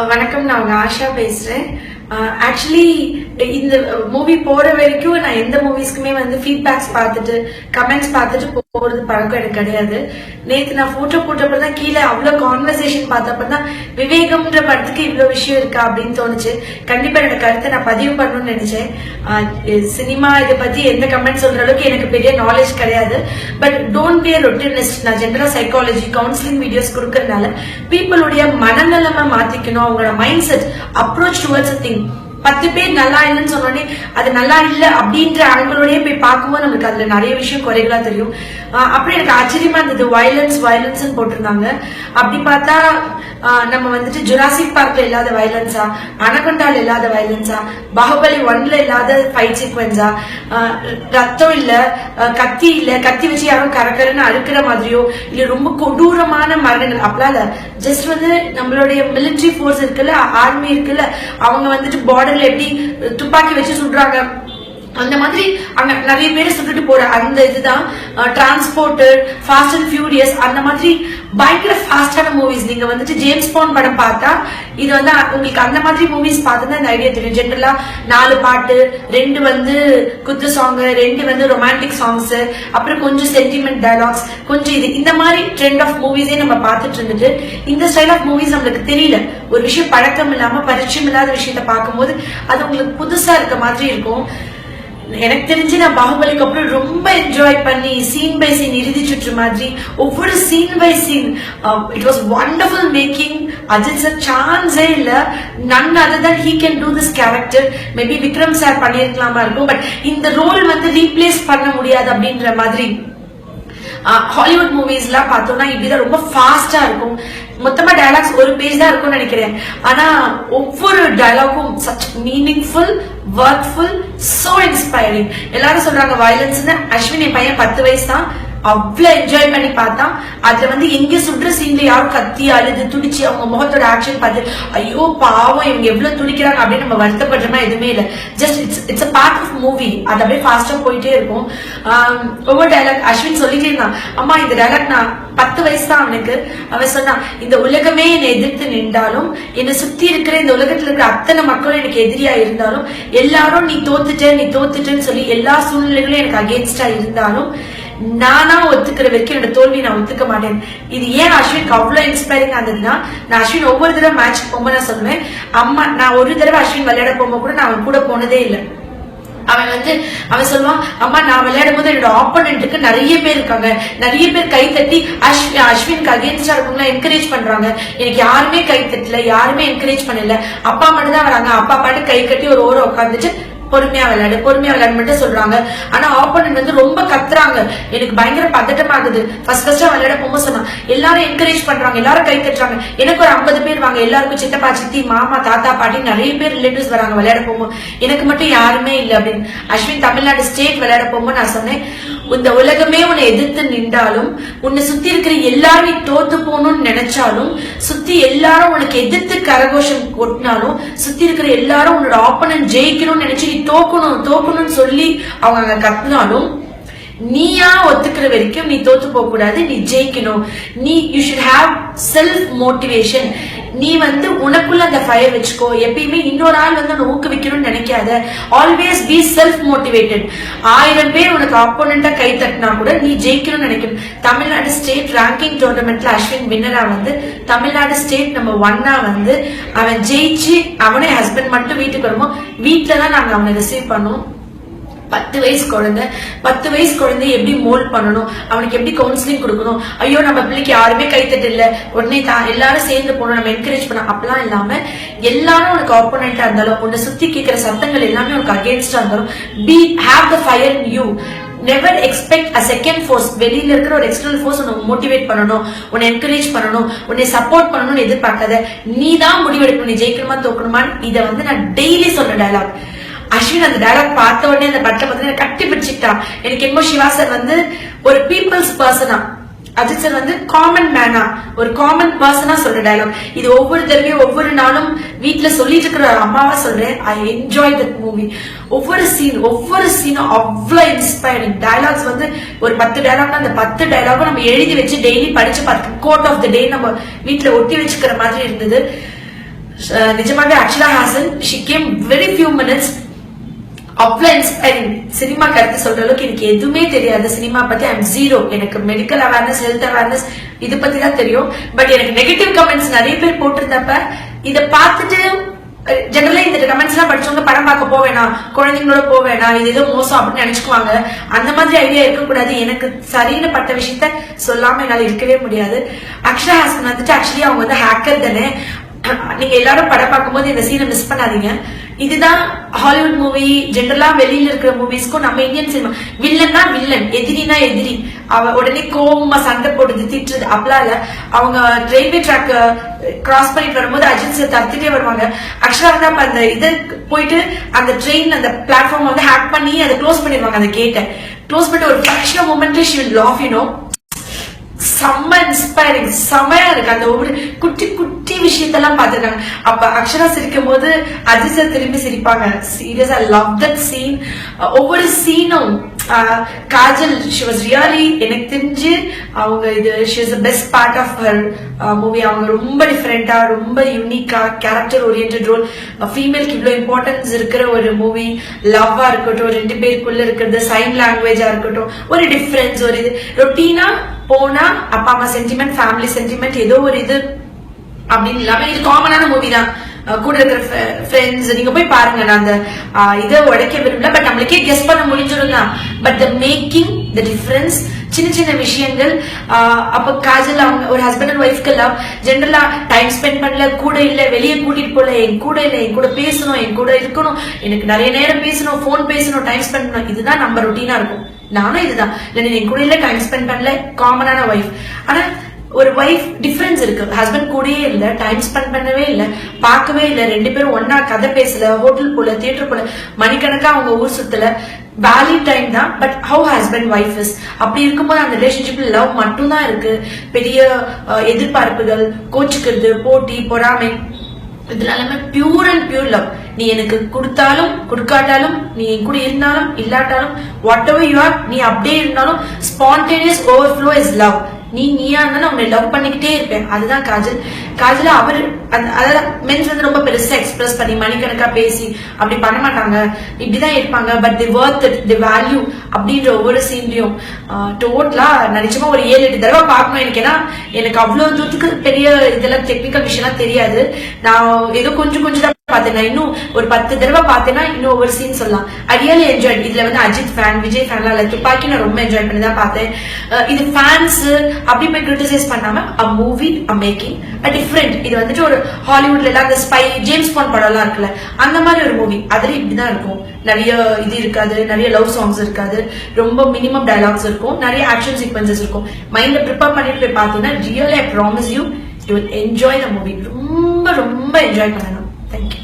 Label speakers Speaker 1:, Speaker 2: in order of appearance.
Speaker 1: வணக்கம், நான் உங்க ஆஷா பேசுறேன். ஆக்சுவலி இந்த மூவி போற வரைக்கும் நான் எந்த மூவிஸ்க்குமே ஃபீட்பேக்ஸ் பார்த்துட்டு கமெண்ட்ஸ் பார்த்துட்டு போறது பழக்கம் எனக்கு கிடையாது. நேத்து நான் போட்டோ போட்டப்பதான் கீழே அவ்வளவு கான்வர்சேஷன் பார்த்தப்பதான் விவேகம்ன்ற படத்துக்கு இவ்வளவு விஷயம் இருக்கா அப்படின்னு தோணுச்சு. கண்டிப்பா என்னோட கருத்தை நான் பதிவு பண்ணணும்னு நினைச்சேன். சினிமா இதை பத்தி எந்த கமெண்ட் சொல்ற அளவுக்கு எனக்கு பெரிய நாலேஜ் கிடையாது. But don't be routinist. நான் ஜென்ரலா சைக்காலஜி கவுன்சிலிங் வீடியோஸ் கொடுக்கறதுனால பீப்புளுடைய மனநிலைமை மாத்திக்கணும், அவங்களோட mind set approach towards a thing. 10 பேர் நல்லா இல்லைன்னு சொன்னோடனே அது நல்லா இல்லை அப்படின்ற ஆண்களோடய போய் பார்க்கும்போது நமக்கு அதுல நிறைய விஷயம் குறைகளா தெரியும். அப்படி எனக்கு ஆச்சரியமா இருந்தது. வயலன்ஸ் போட்டிருந்தாங்க. அப்படி பார்த்தா நம்ம ஜுராசிக் பார்க்ல இல்லாத வயலன்ஸா, அனகொண்டால இல்லாத வயலன்ஸா, பாகுபலி 1ல இல்லாத ஃபைட் சீக்வன்ஸா, ரத்தம் இல்ல, கத்தி இல்ல, கத்தி வச்சு யாரும் கரக்கரன்னு அறுக்கிற மாதிரியோ இல்ல ரொம்ப கொடூரமான மரணங்கள் அப்பலாம் இல்ல. ஜஸ்ட் நம்மளுடைய மிலிட்டரி போர்ஸ் இருக்குல்ல, ஆர்மி இருக்குல்ல, அவங்க பார்டர்ல எப்படி துப்பாக்கி வச்சு சுடுறாங்க அந்த மாதிரி அங்க நிறைய பேரை சுட்டுட்டு போற அந்த இதுதான் டிரான்ஸ்போர்ட், ஃபாஸ்ட் அண்ட் ஃபியூரியஸ், அந்த மாதிரி பயங்கர ஃபாஸ்டான மூவிஸ். நீங்க ஜேம்ஸ் பாண்ட் படம் பார்த்தா இது உங்களுக்கு அந்த மாதிரி மூவிஸ் பார்த்துதான் இந்த ஐடியா தெரியும். ஜென்ரலா 4 பாட்டு, 2 குத்து சாங், 2 ரொமான்டிக் சாங்ஸ், அப்புறம் கொஞ்சம் சென்டிமெண்ட் டயலாக்ஸ், கொஞ்சம் இது இந்த மாதிரி ட்ரெண்ட் ஆஃப் மூவிஸே நம்ம பார்த்துட்டு இருந்துட்டு இந்த ஸ்டைல் ஆஃப் மூவிஸ் நம்மளுக்கு தெரியல. ஒரு விஷயம் பழக்கம் இல்லாம பரிச்சயம் இல்லாத விஷயத்த பார்க்கும்போது அது உங்களுக்கு புதுசா இருக்க மாதிரி இருக்கும். எனக்கு தெரிஞ்சு நான் பாகுபலிக்கு அப்புறம் ரொம்ப என்ஜாய் பண்ணி சீன் பை சீன் இறுதி சுற்று மாதிரி ஒவ்வொரு scene by scene it was wonderful making. Ajith sir சான்ஸே இல்ல. None other than he can do this character. Maybe Vikram sir பண்ணிருக்கலாமா இருக்கும், பட் இந்த ரோல் ரீப்ளேஸ் பண்ண முடியாது அப்படின்ற மாதிரி. ஹாலிவுட் மூவிஸ் எல்லாம் பார்த்தோம்னா இப்படிதான் ரொம்ப ஃபாஸ்டா இருக்கும். மொத்தமா டயலாக்ஸ் ஒரு பேஜ் தான் இருக்கும்னு நினைக்கிறேன். ஆனா ஒவ்வொரு டயலாகும் சச் மீனிங்ஃபுல், ஒர்க்ஃபுல், சோ இன்ஸ்பைரிங். எல்லாரும் சொல்றாங்க வயலன்ஸ். அஸ்வின் என் பையன் 10 வயசு தான், அவ்வளவு என்ஜாய் பண்ணி பார்த்தா. அதுல எங்க சுடுற சீன்ல யாரும் கத்தி அழுது துடிச்சு அவங்க முகத்தோட ஆக்ஷன் பார்த்து ஐயோ பாவம் இவங்க எவ்வளவு துடிக்கிறாங்க அப்படின்னு நம்ம வருத்தப்படுறோமா எதுவுமே இல்ல. Just it's a part of movie. அது அப்படியே ஃபாஸ்டா போயிட்டே இருக்கும். ஒவ்வொரு டைலாக் அஸ்வின் சொல்லிட்டே இருந்தான். அம்மா இந்த டைலாக் நான் 10 வயசு தான் அவனுக்கு. அவன் சொன்னான், இந்த உலகமே என்னை எதிர்த்து நின்றாலும், என்னை சுத்தி இருக்கிற இந்த உலகத்துல இருக்கிற அத்தனை மக்களும் எனக்கு எதிரியா இருந்தாலும், எல்லாரும் நீ தோத்துட்டேன்னு சொல்லி எல்லா சூழ்நிலைகளும் எனக்கு அகேன்ஸ்டா இருந்தாலும் நானா ஒத்துக்கிற வரைக்கும் என்னோட தோல்வி நான் ஒத்துக்க மாட்டேன். இது ஏன் அஸ்வினுக்கு அவ்வளவு இன்ஸ்பைரிங் ஆனதுன்னா, நான் அஸ்வின் ஒவ்வொரு தடவை மேட்ச் போகும்போது நான் சொல்லுவேன், அம்மா நான் ஒரு தடவை அஸ்வின் விளையாட போகும்போது கூட நான் அவன் கூட போனதே இல்லை. அவன் சொல்லுவான், அம்மா நான் விளையாடும் போது என்னோட ஆப்போனன்ட்டுக்கு நிறைய பேர் இருக்காங்க, நிறைய பேர் கை தட்டி அஸ்வினுக்கு அகேன்ஸ்டா இருக்கவங்களா என்கரேஜ் பண்றாங்க. எனக்கு யாருமே கை தட்டல, யாருமே என்கரேஜ் பண்ணல, அப்பா மட்டும் தான் வராங்க. அப்பா பாட்டு கை கட்டி ஒரு ஓரம் உட்காந்துச்சு பொறுமையா விளையாடு மட்டும் சொல்றாங்க. ஆனா ஆப்போனன்ட் ரொம்ப கத்துறாங்க. எனக்கு பயங்கர பதட்டமாகுது. ஃபர்ஸ்டா விளையாட போகும்போது சொன்னா எல்லாரும் என்கரேஜ் பண்றாங்க, எல்லாரும் கை தட்டுறாங்க. எனக்கு ஒரு 50 பேர் வாங்க, எல்லாருக்கும் சித்தப்பா சித்தி மாமா தாத்தா பாட்டி நிறைய பேர் ரிலேட்டிவ்ஸ் வராங்க விளையாட போகும்போது, எனக்கு மட்டும் யாருமே இல்லை அப்படின்னு. அஸ்வின் தமிழ்நாடு ஸ்டேட் விளையாட போகும்போது நான் சொன்னேன், இந்த உலகமே உன்னை எதிர்த்து நின்றாலும், உன்னை சுத்தி இருக்கிற எல்லாரும் நீ தோத்து போகணும்னு நினைச்சாலும், சுத்தி எல்லாரும் உனக்கு எதிர்த்து கரகோஷம் கொட்டினாலும், சுத்தி இருக்கிற எல்லாரும் உன்னோட ஆப்போனன்ட் ஜெயிக்கணும்னு நினைச்சு நீ தோக்கணும்னு சொல்லி அவங்க அங்க கத்தினாலும், நீயா ஒத்துக்கிற வரைக்கும் நீ தோத்து போக கூடாது, நீ ஜெயிக்கணும். You should have self motivation. நீ உனக்குள்ள அந்த ஃபயர் வச்சுக்கோ. எப்பயுமே இன்னொரு ஆள் உன்னை ஊக்குவிக்கணும்னு நினைக்காத. Always be self motivated. 1000 பேர் உனக்கு ஆப்போனண்டா கை தட்டினா கூட நீ ஜெயிக்கணும்னு நினைக்கணும். தமிழ்நாடு ஸ்டேட் ரேங்கிங் டோர்னமெண்ட்ல அஸ்வின் வின்னரா தமிழ்நாடு ஸ்டேட் நம்பர் 1 அவன் ஜெயிச்சு அவனே ஹஸ்பண்ட் மட்டும் வீட்டுக்கு வருமோ, வீட்டுல தான் நாங்க அவனை ரிசீவ் பண்ணோம். 10 வயசு குழந்தை எப்படி மோல்ட் பண்ணணும், அவனுக்கு எப்படி கவுன்சிலிங் கொடுக்கணும். ஐயோ நம்ம பிள்ளைக்கு யாருமே கைத்தட்டு இல்ல, உடனே எல்லாரும் சேர்ந்து போகணும், நம்ம என்கரேஜ் பண்ண அப்படிலாம் இல்லாம, எல்லாரும் உனக்கு ஆப்போனண்டா இருந்தாலும், உன்னை சுத்தி கேட்கிற சத்தங்கள் எல்லாமே உனக்கு அகேன்ஸ்டா இருந்தாலும், have the fire in you. Never expect a second force. வெளியில இருக்கிற ஒரு எக்ஸ்டர்னல் ஃபோர்ஸ் உன்னை மோட்டிவேட் பண்ணணும், உன்னை என்கரேஜ் பண்ணணும், உன்னை சப்போர்ட் பண்ணணும்னு எதிர்பார்க்காத. நீ தான் முடிவெடுக்கணும், நீ ஜெயிக்கணுமா தோக்கணுமான்னு. இதை நான் டெய்லி சொல்ற டயலாக். அஸ்வின் அந்த டயலாக் பார்த்த உடனே அந்த படத்தை பார்த்து கட்டி பிடிச்சிட்டான். எனக்கு என்னமோ சிவா சார் ஒரு பீப்புள்ஸ் பர்சனா, அஜித் சார் காமன் மேனா, ஒரு காமன் பர்சனா சொல்ற டயலாக். இது ஒவ்வொரு தடவையும் ஒவ்வொரு நாளும் வீட்டுல சொல்லிட்டு இருக்கிற அம்மாவா சொல்றேன். I enjoy that movie. ஒவ்வொரு சீனும் அவ்வளவு இன்ஸ்பைரிங். டயலாக்ஸ் ஒரு 10 டயலாக்னா அந்த 10 டயலாகும் நம்ம எழுதி வச்சு டெய்லி படிச்சு பார்த்து கோட் ஆஃப் த டே நம்ம வீட்டுல ஒட்டி வச்சுக்கிற மாதிரி இருந்தது. நிஜமாவே Akshara Haasan she came very few minutes. அவ்வளவு இன்ஸ்பைரிங். சினிமா கருத்து சொல்ற அளவுக்கு எனக்கு எதுவுமே தெரியாது. சினிமா பத்தி ஐம் ஜீரோ. எனக்கு மெடிக்கல் அவேர்னஸ், ஹெல்த் அவேர்னஸ் இது பத்தி தான் தெரியும். பட் எனக்கு நெகட்டிவ் கமெண்ட்ஸ் நிறைய பேர் போட்டிருந்தப்ப இதை பார்த்துட்டு ஜெனரலா இந்த கமெண்ட்ஸ் எல்லாம் படிச்சவங்க படம் பார்க்க போவேனா, குழந்தைங்களோட போவேனா, இது ஏதோ மோசம் அப்படின்னு நினைச்சுக்குவாங்க. அந்த மாதிரி ஐடியா இருக்கக்கூடாது. எனக்கு சரின்னு பட்ட விஷயத்த சொல்லாம என்னால இருக்கவே முடியாது. அக்ஷரா ஹாசன் வந்துட்டு ஆக்சுவலி அவங்க வந்து ஹேக்கர் தானே. நீங்க எல்லாரும் படம் பார்க்கும்போது இந்த சீனை மிஸ் பண்ணாதீங்க. இதுதான் ஹாலிவுட் மூவி, ஜெனரலா வெளியில இருக்கிற மூவிஸ்க்கும் நம்ம இந்தியன் சினிமா. வில்லன்னா வில்லன், எதிரினா எதிரி, அவ உடனே கோவமா சண்டை போடுது, திட்டுறது அப்பலாம் இல்ல. அவங்க ரயில்வே ட்ராக் கிராஸ் பண்ணிட்டு வரும்போது அஜித் சார் தடுத்துட்டே வருவாங்க. அக்ஷரா வந்து அந்த இது போயிட்டு அந்த ட்ரெயின் அந்த பிளாட்ஃபார்ம் வந்து ஹேக் பண்ணி அதை க்ளோஸ் பண்ணிடுவாங்க. அந்த கேட்டை க்ளோஸ் பண்ணிட்டு ஒரு ஃபிராக்ஷன் மூமெண்ட்ல ஷி வில் லாஃப், செம்ம இன்ஸ்பைரிங், செம்மையா இருக்கு. அந்த ஒவ்வொரு குட்டி குட்டி விஷயத்தெல்லாம் பாத்துருக்காங்க. அப்ப அக்ஷரா சிரிக்கும் போது அஜித் சார் திரும்பி சிரிப்பாங்க. Serious, I love that scene. ஒவ்வொரு சீனும் காஜல் she was really, எனக்கு தெரிஞ்சு அவங்க இது she is the best part of her movie. அவங்க ரொம்ப டிஃபரெண்டா, ரொம்ப யூனிக்கா, கேரக்டர் ஓரியன்டட் ரோல், ஃபீமேலுக்கு இவ்வளவு இம்பார்ட்டன்ஸ் இருக்கிற ஒரு மூவி. லவ்வா இருக்கட்டும், ரெண்டு பேருக்குள்ள இருக்கிறது, சைன் லாங்குவேஜா இருக்கட்டும், ஒரு டிஃபரன்ஸ், ஒரு இது ரொட்டீனா போனா அப்பா அம்மா சென்டிமெண்ட், ஃபேமிலி சென்டிமெண்ட், ஏதோ ஒரு இது அப்படின்னு இல்லாம இது காமனான மூவி தான். கூட இருக்கிற ஃப்ரெண்ட்ஸ் நீங்க போய் பாருங்க. நான் அந்த இதை உடைக்க விரும்பல, பட் நம்மளுக்கே கெஸ் பண்ண முடிஞ்சிடும் தான். But the making, the difference, சின்ன சின்ன விஷயங்கள். அப்ப காஜல் அவங்க ஒரு ஹஸ்பண்ட் அண்ட் ஒய்ஃப்க்கு லவ், ஜென்ரலா டைம் ஸ்பெண்ட் பண்ணல, கூட இல்ல, வெளியே கூட்டிட்டு போல, என் கூட இல்ல, என் கூட பேசணும், என் கூட இருக்கணும், எனக்கு நிறைய நேரம் பேசணும், போன் பேசணும், டைம் ஸ்பெண்ட் பண்ணணும். இதுதான் நம்ம ரொட்டீனா இருக்கும். நானும் இதுதான், இல்ல என் கூட இல்ல, டைம் ஸ்பெண்ட் பண்ணல, காமனான ஒய்ஃப். ஆனா ஒரு ஒய்ஃப் டிஃபரன்ஸ் இருக்கு. ஹஸ்பண்ட் கூடயே இல்ல, டைம் ஸ்பெண்ட் பண்ணவே இல்ல, பார்க்கவே இல்ல, ரெண்டு பேரும் ஒன்னா கதை பேசல, ஹோட்டல் போல, தியேட்டர் போல, மணிக்கணக்கா அவங்க ஊர் சுத்தல, வேலிட் டைம் தான். But how husband wife is, அப்படி இருக்கும்போது அந்த ரிலேஷன்ஷிப்ல லவ் மட்டும் தான் இருக்கு. பெரிய எதிர்பார்ப்புகள், கோச்சுக்கிறது, போட்டி, பொறாமை, இதுல எல்லாமே பியூர் அண்ட் பியூர் லவ். நீ எனக்கு கொடுத்தாலும் கொடுக்காட்டாலும், நீ என் கூட இருந்தாலும் இல்லாட்டாலும், வாட் எவர் யூ ஆர், நீ அப்படியே இருந்தாலும், ஸ்பான்டேனியஸ் ஓவர்ஃப்ளோ இஸ் லவ். நீயா இருந்தாலும் அவனை லவ் பண்ணிக்கிட்டே இருப்பேன். அதுதான் காஜல். காஜல அவர் அதாவது மென்ஸ் வந்து ரொம்ப பெருசா எக்ஸ்பிரஸ் பண்ணி மணிக்கணக்கா பேசி அப்படி பண்ண மாட்டாங்க, இப்படிதான் இருப்பாங்க. But the worth it, the value அப்படின்ற ஒவ்வொரு சீன்லயும் டோட்டலா நிச்சயமா ஒரு 7-8 தடவை பார்க்கணும் எனக்கு. ஏன்னா எனக்கு அவ்வளவு தூரத்துக்கு பெரிய இதெல்லாம் டெக்னிக்கல் விஷயம்லாம் தெரியாது. நான் ஏதோ கொஞ்சம் கொஞ்சம் தான் பார்த்தேன். இன்னும் ஒரு 10 தடவை பார்த்தேன்னா இன்னும் ஒவ்வொரு சீன் சொல்லலாம். I really enjoy. இதுல வந்து அஜித் ஃபேன், விஜய் ஃபேன்லாம் இல்ல, துப்பாக்கி நான் ரொம்ப என்ஜாய் பண்ணி தான் பார்த்தேன். இது ஃபேன்ஸ் அப்படி போய் கிரிட்டிசைஸ் பண்ணாம a movie, a making, a different. இது வந்துட்டு ஒரு ஹாலிவுட்ல எல்லாம் அந்த ஸ்பை, ஜேம்ஸ் பாண்ட் படம் எல்லாம் இருக்குல்ல, அந்த மாதிரி ஒரு மூவி. அதுல இப்படிதான் இருக்கும். நிறைய இது இருக்காது, நிறைய லவ் சாங்ஸ் இருக்காது, ரொம்ப மினிமம் டயலாக்ஸ் இருக்கும், நிறைய ஆக்ஷன் சீக்வன்சஸ் இருக்கும். மைண்ட்ல ப்ரிப்பேர் பண்ணிட்டு போய் பார்த்தீங்கன்னா really I promise you will enjoy the movie. ரொம்ப ரொம்ப என்ஜாய் பண்ணணும். தேங்க்யூ.